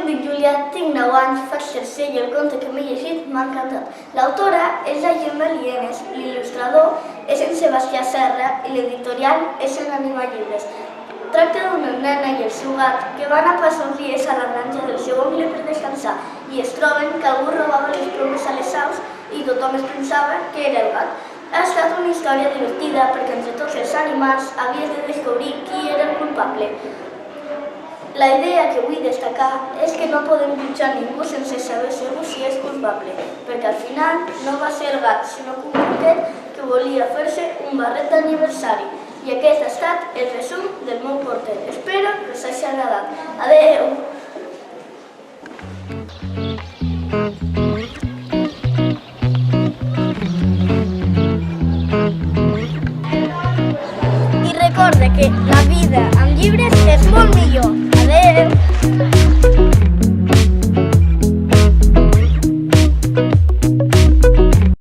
dic Júlia, tinc 9 anys, faig tercer i el conte que m'he llegit m'ha encantat. L'autora és la Gemma Lienes, l'il·lustrador és en Sebastià Serra i l'editorial és en Anima Llibres. Tracta d'una nena i el seu gat que van a passar uns dies a la granja del seu oncle per descansar i es troben que algú robava les plomes a les aus i tothom es pensava que era el gat. Ha estat una història divertida perquè entre tots els animals havies de descobrir qui era el culpable. La idea que vull destacar és que no podem jutjar ningú sense saber segur si és culpable, perquè al final no va ser el gat, sinó un porquet que volia fer-se un barret d'aniversari. I aquest ha estat el resum del meu porter. Espero que us hagi agradat. Adeu! I recorde que la vida amb llibres és molt millor. Adeu!